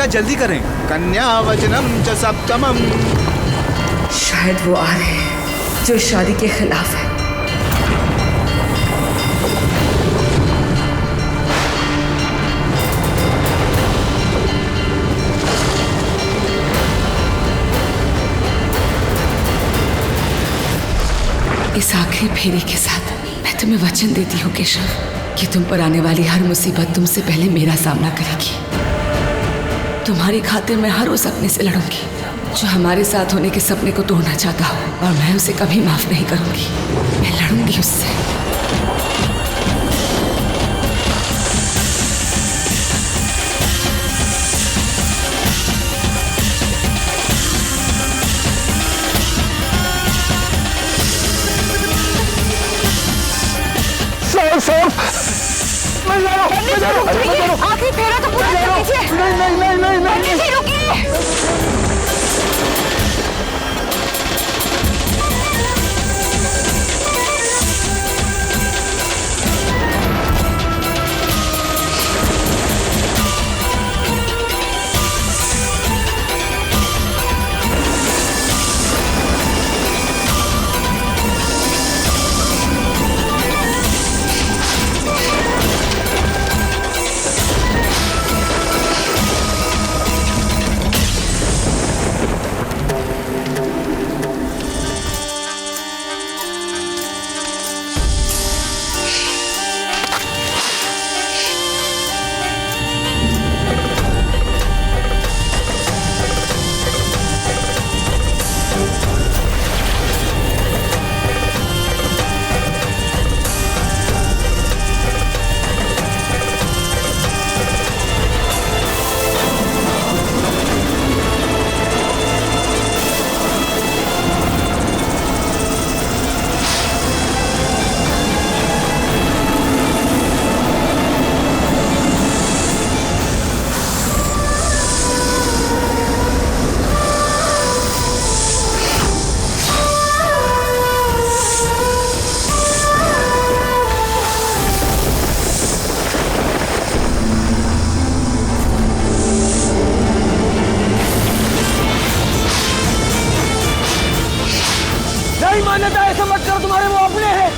बेटा जल्दी करें। कन्या वचनम च सप्तमम। शायद वो आ रहे हैं जो शादी के खिलाफ है। इस आखिरी फेरे के साथ मैं तुम्हें वचन देती हूँ केशव कि तुम पर आने वाली हर मुसीबत तुमसे पहले मेरा सामना करेगी। तुम्हारी खातिर मैं हर उस अपने से लड़ूंगी जो हमारे साथ होने के सपने को तोड़ना चाहता हो, और मैं उसे कभी माफ नहीं करूंगी। मैं लड़ूंगी उससे। आखिरी फेरा तो पूरा कर लीजिए। नहीं, रुकिए। मान्यता ऐसा मत करो, तुम्हारे वो अपने हैं,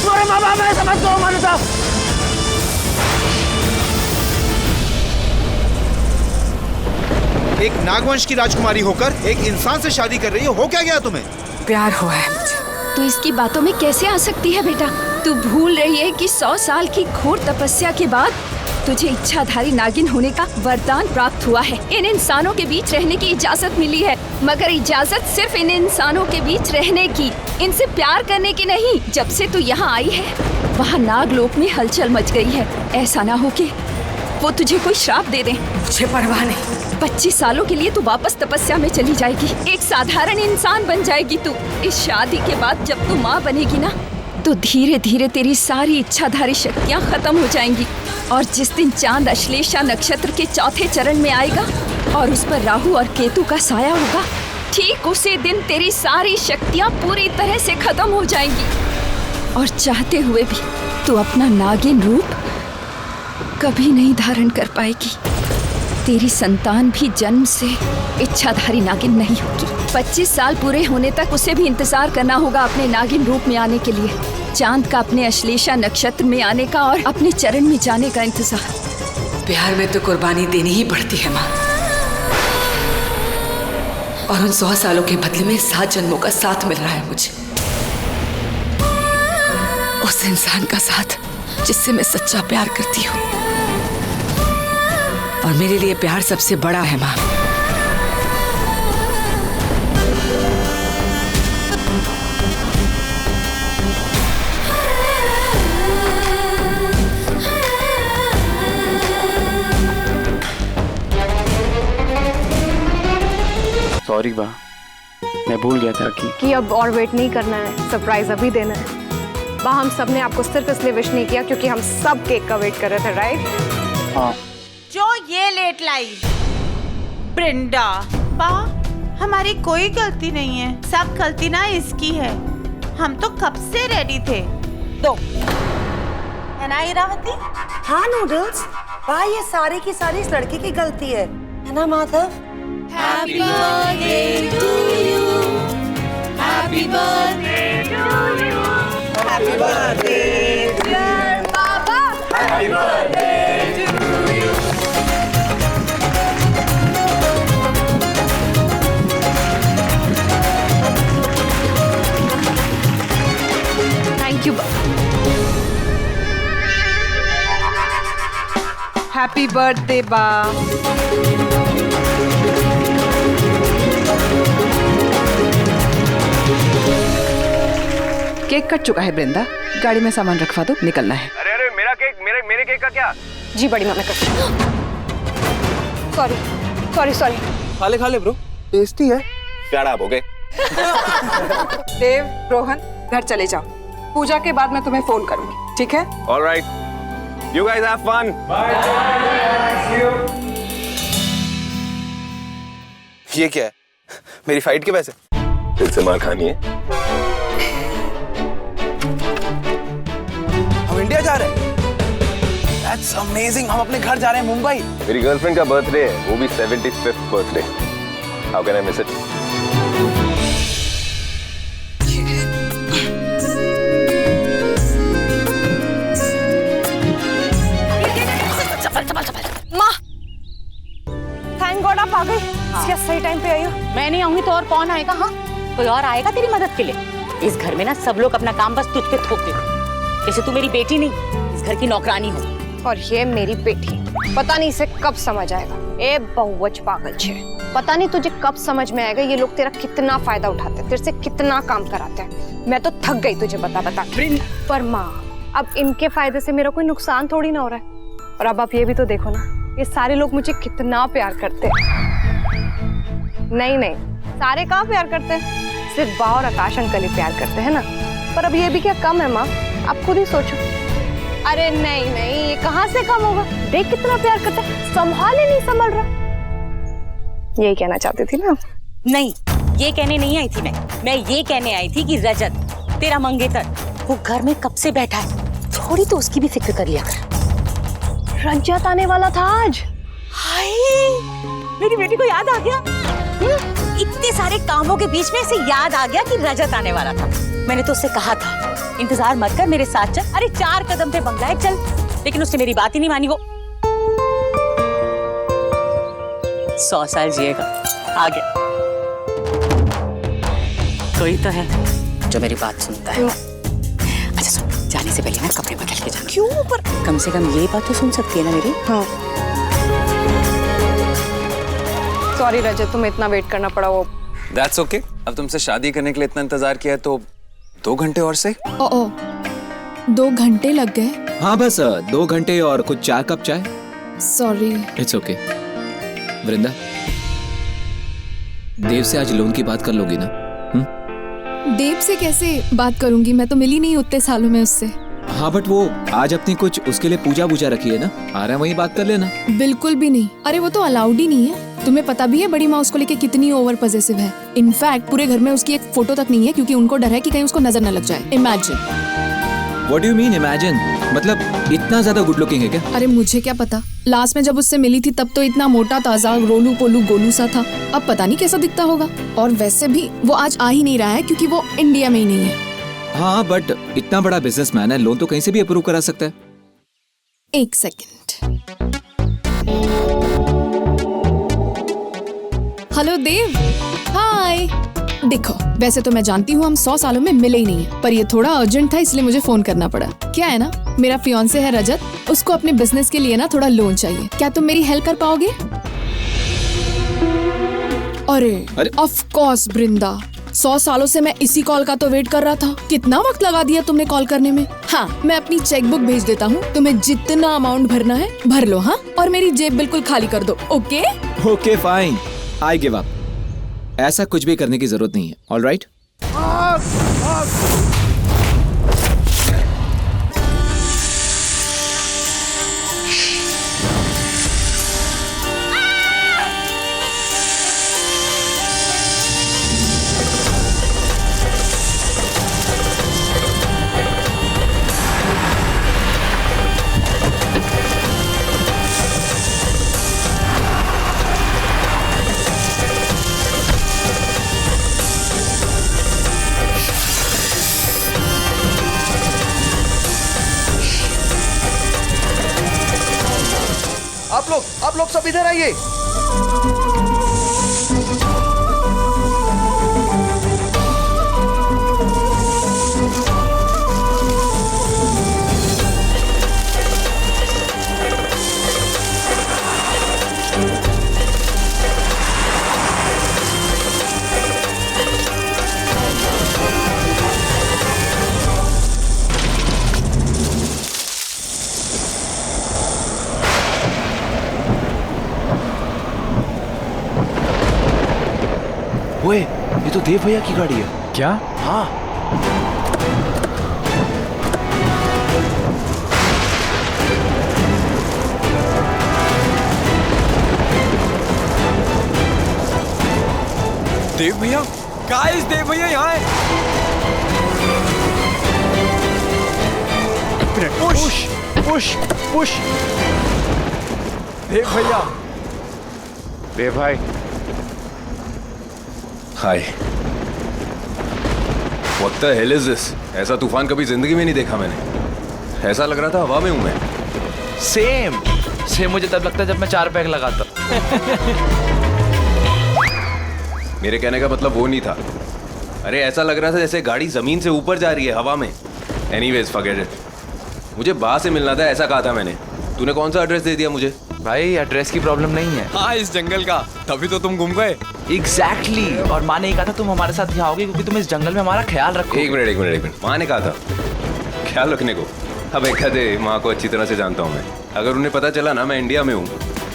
तुम्हारे माँ बाप ऐसा मत करो मान्यता। एक नागवंश की राजकुमारी होकर एक इंसान से शादी कर रही हो क्या गया तुम्हें? प्यार हुआ है मुझे। तू इसकी बातों में कैसे आ सकती है बेटा? तू भूल रही है कि 100 साल की घोर तपस्या के बाद तुझे इच्छाधारी नागिन होने का वरदान प्राप्त हुआ है। इन इंसानों के बीच रहने की इजाजत मिली है, मगर इजाजत सिर्फ इन इंसानों के बीच रहने की, इनसे प्यार करने की नहीं। जब से तू यहाँ आई है वहाँ नागलोक में हलचल मच गई है। ऐसा ना हो कि वो तुझे कोई श्राप दे दे। मुझे परवाह नहीं। 25 सालों के लिए तू वापस तपस्या में चली जाएगी, एक साधारण इंसान बन जाएगी तू। इस शादी के बाद जब तू माँ बनेगी ना, तो धीरे धीरे तेरी सारी इच्छाधारी शक्तियाँ खत्म हो जाएंगी, और जिस दिन चांद अश्लेषा नक्षत्र के चौथे चरण में आएगा और उस पर राहु और केतु का साया होगा, ठीक उसी दिन तेरी सारी शक्तियाँ पूरी तरह से खत्म हो जाएंगी, और चाहते हुए भी तू अपना नागिन रूप कभी नहीं धारण कर पाएगी। तेरी संतान भी जन्म से इच्छाधारी नागिन नहीं होगी। 25 साल पूरे होने तक उसे भी इंतजार करना होगा अपने नागिन रूप में आने के लिए, चांद का अपने अश्लेषा नक्षत्र में आने का और अपने चरण में जाने का इंतजार। प्यार में तो कुर्बानी देनी ही पड़ती है माँ, और उन 100 सालों के बदले में 7 जन्मों का साथ मिल रहा है मुझे, उस इंसान का साथ जिससे मैं सच्चा प्यार करती हूँ। और मेरे लिए प्यार सबसे बड़ा है माँ। सॉरी बा, मैं भूल गया था कि अब और वेट नहीं करना है, सरप्राइज अभी देना है। बा, हम सब ने आपको सिर्फ इसलिए विश नहीं किया क्योंकि हम सब केक का वेट कर रहे थे, राइट? हाँ। जो ये लेट लाई ब्रिंडा, बा हमारी कोई गलती नहीं है, सब गलती ना इसकी है। हम तो कब से रेडी थे। दो है ना इरावती? हाँ नूडल्स, वाह, ये सारी की सारी इस लड़की की गलती है ना Madhav? Happy birthday to you, happy birthday to you, happy birthday dear Baba, happy birthday to you. Thank you. Happy birthday बा। केक कट चुका है वृंदा, गाड़ी में सामान रखवा दो, निकलना है। अरे अरे मेरा केक, मेरे केक का क्या? जी बड़ी मामा कर। Sorry sorry sorry. खा ले ब्रो, टेस्टी है। शराब हो गए। देव, रोहन, घर चले जाओ। पूजा के बाद मैं तुम्हें फोन करूंगी, ठीक है? All right. You guys have fun. ये क्या है? मेरी फाइट के पैसे? दिल से मार खानी है। हम इंडिया जा रहे हैं। That's amazing. हम अपने घर जा रहे हैं, मुंबई। मेरी गर्लफ्रेंड का बर्थडे है, वो भी 75th birthday. How can I miss it? माँ, थैंक गॉड आप आ गए। सही टाइम पे आई हो। मैं नहीं आऊंगी तो और कौन आएगा? हाँ, कोई और आएगा तेरी मदद के लिए? इस घर में ना सब लोग अपना काम बस तुझ पे थोप देते, जैसे तू मेरी बेटी नहीं, इस घर की नौकरानी हो। और ये मेरी बेटी, पता नहीं इसे कब समझ आएगा। ए बहुवच पागल छे, पता नहीं तुझे कब समझ में आएगा ये लोग तेरा कितना फायदा उठाते हैं, तेरे से कितना काम कराते हैं। मैं तो थक गई तुझे बता बता के। पर माँ, अब इनके फायदे से मेरा कोई नुकसान थोड़ी ना हो रहा है। और अब आप ये भी तो देखो ना, ये सारे लोग मुझे कितना प्यार करते हैं। नहीं नहीं, सारे कहाँ प्यार करते हैं, सिर्फ बा और आकाश अंकल ही प्यार करते हैं ना। पर अब ये भी क्या कम है माँ, आप खुद ही सोचो। अरे नहीं नहीं, ये कहाँ से कम होगा? देख कितना प्यार करता है, संभाल ही नहीं संभल रहा। यही कहना चाहती थी ना? नहीं, ये कहने नहीं आई थी मैं ये कहने आई थी कि रजत तेरा मंगेतर वो घर में कब से बैठा है, थोड़ी तो उसकी भी फिक्र कर लिया कर। रजत आने वाला था आज। हाय, मेरी बेटी को याद आ गया। इतने सारे कामों के बीच में इसे याद आ गया कि रजत आने वाला था। मैंने तो उससे कहा था इंतजार मत कर, मेरे साथ चल। अरे 4 कदम पे बंगला है, चल। लेकिन उसने मेरी बात ही नहीं मानी। वो 100 साल जिएगा। आ गया, कोई तो है जो मेरी बात सुनता है। अच्छा सुन, जाने से पहले ना कपड़े बदल के जाना। क्यों? पर कम से कम ये बात तो सुन सकती है ना मेरी। हाँ। सॉरी रजत, तुम्हें इतना वेट करना पड़ा। वो That's okay. अब तुमसे शादी करने के लिए इतना इंतजार किया है तो 2 घंटे और से? ओ 2 घंटे लग गए? हाँ बस 2 घंटे और कुछ 4 कप चाय। Sorry. It's okay. Vrinda, Dev से आज लोन की बात कर लोगी ना? देव से कैसे बात करूंगी, मैं तो मिली नहीं उतने सालों में उससे। हाँ बट वो आज अपनी कुछ उसके लिए पूजा बूजा रखी है ना, आ रहा है वहीं बात कर लेना। बिल्कुल भी नहीं, अरे वो तो अलाउड ही नहीं है। तुम्हें पता भी है बड़ी माँ उसको लेके कितनी ओवर पॉसेसिव है। इनफैक्ट पूरे घर में उसकी एक फोटो तक नहीं है क्योंकि उनको डर है कि कहीं उसको नजर न लग जाए। Imagine. What do you mean imagine? मतलब इतना ज्यादा गुड लुकिंग है क्या? अरे मुझे क्या पता, लास्ट में जब उससे मिली थी तब तो इतना मोटा ताजा रोलू पोलू गोलू सा था। अब पता नहीं कैसा दिखता होगा। और वैसे भी वो आज आ ही नहीं रहा है क्योंकि वो इंडिया में ही नहीं है। हाँ बट इतना बड़ा बिजनेसमैन है, लोन तो कहीं से भी अप्रूव करा सकता है। 1 सेकंड। हेलो देव। हाय। देखो, वैसे तो मैं जानती हूँ हम 100 सालों में मिले ही नहीं है, पर ये थोड़ा अर्जेंट था इसलिए मुझे फोन करना पड़ा। क्या है ना, मेरा फियांसे है रजत, उसको अपने बिजनेस के लिए ना थोड़ा लोन चाहिए। क्या तुम मेरी हेल्प कर पाओगे? अरे ऑफ कोर्स वृंदा, 100 सालों से मैं इसी कॉल का तो वेट कर रहा था। कितना वक्त लगा दिया तुमने कॉल करने में। हाँ, मैं अपनी चेकबुक भेज देता हूँ, तुम्हें जितना अमाउंट भरना है भर लो। हाँ, और मेरी जेब बिल्कुल खाली कर दो। Okay okay fine, I give up. ऐसा कुछ भी करने की जरूरत नहीं है। All right? आप लोग सब इधर आइए। ओए, ये तो देव भैया की गाड़ी है। क्या? हाँ। देव भैया, गाइस, देव भैया यहाँ है। Push push push. देव भैया। देव भाई, हाय। What the hell is this? ऐसा तूफान कभी जिंदगी में नहीं देखा मैंने। ऐसा लग रहा था हवा में हूं मैं। सेम मुझे तब लगता है जब मैं 4 पैक लगाता। मेरे कहने का मतलब वो नहीं था। अरे ऐसा लग रहा था जैसे गाड़ी जमीन से ऊपर जा रही है हवा में। Anyways, forget it. मुझे बा से मिलना था, ऐसा कहा था मैंने। तूने कौन सा एड्रेस दे दिया मुझे? भाई एड्रेस की प्रॉब्लम नहीं है। हाँ, इस जंगल का, तभी तो तुम गुम गए। एग्जैक्टली। और माँ ने कहा था तुम हमारे साथ यहाँ आओगे क्योंकि तुम इस जंगल में हमारा ख्याल रखो। एक मिनट। माँ ने कहा था ख्याल रखने को? अब एक दे, माँ को अच्छी तरह से जानता हूँ मैं। अगर उन्हें पता चला ना मैं इंडिया में हूँ,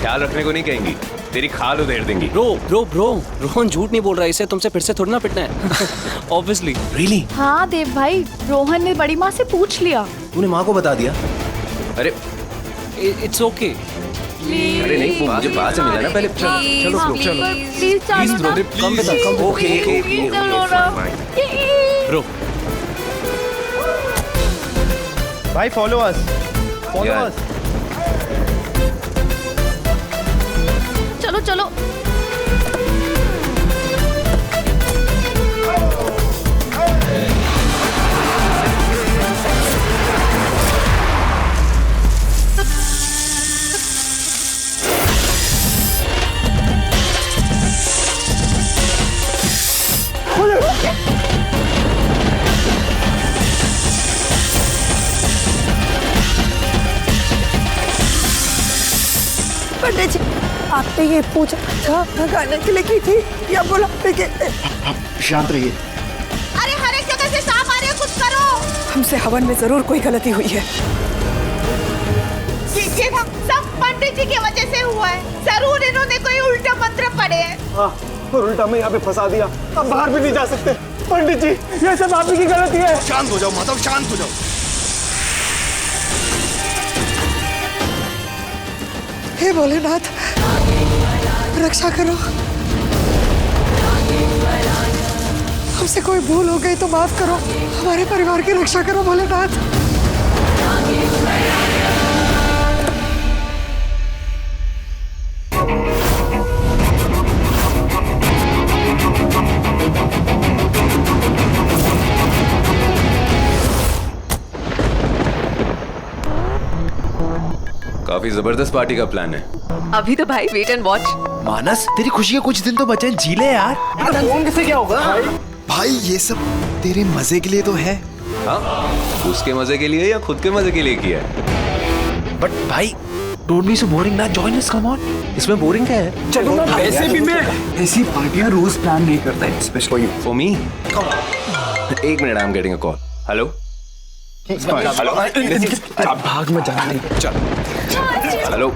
ख्याल रखने को नहीं कहेंगी, तेरी खाल उधेड़ देंगी। ब्रो रोहन झूठ नहीं बोल रहा है, इसे तुमसे फिर से थोड़ी ना पिटना है। ऑब्वियसली। रियली? हाँ देव भाई, रोहन ने बड़ी माँ से पूछ लिया। तूने माँ को बता दिया? अरे इट्स ओके। अरे नहीं, वो मुझे बात से मिला ना पहले। चलो प्लीज ओके। रो भाई फॉलो अस। चलो पंडित जी, आपने ये पूछा था भगाने के लिए की थी या बुलाने के? शांत रहिए। अरे हर एक जगह से सांप आ रहे हैं, कुछ करो। हमसे हवन में जरूर कोई गलती हुई है। देखिएगा, सब पंडित जी की वजह से हुआ है। जरूर इन्होंने कोई उल्टा मंत्र पढ़े हैं। हाँ, और उल्टा में यहाँ पे फंसा दिया। अब बाहर भी नहीं जा सकते। पंडित जी, ये सब आप ही की गलती है। शांत हो जाओ माधव, शांत हो जाओ। हे भोलेनाथ, रक्षा करो। हमसे कोई भूल हो गई तो माफ करो। हमारे परिवार की रक्षा करो भोलेनाथ। काफी जबरदस्त पार्टी का प्लान है। अभी तो भाई वेट एंड वॉच। मानस, तेरी खुशी के कुछ दिन तो बचे, जी ले यार। फोन कैसे क्या होगा? भाई ये सब तेरे मजे के लिए तो है। हाँ, उसके मजे के लिए या खुद के मजे के लिए किया है? बट भाई डोंट बी सो बोरिंग ना, जॉइन अस, कम ऑन। इसमें बोरिंग क्या है? चलो ना, वैसे भी मैं ऐसी पार्टियां रोज प्लान नहीं करता, स्पेशली फॉर मी। एक minute, I am getting a call. Hello भाग में जाना नहीं। हेलो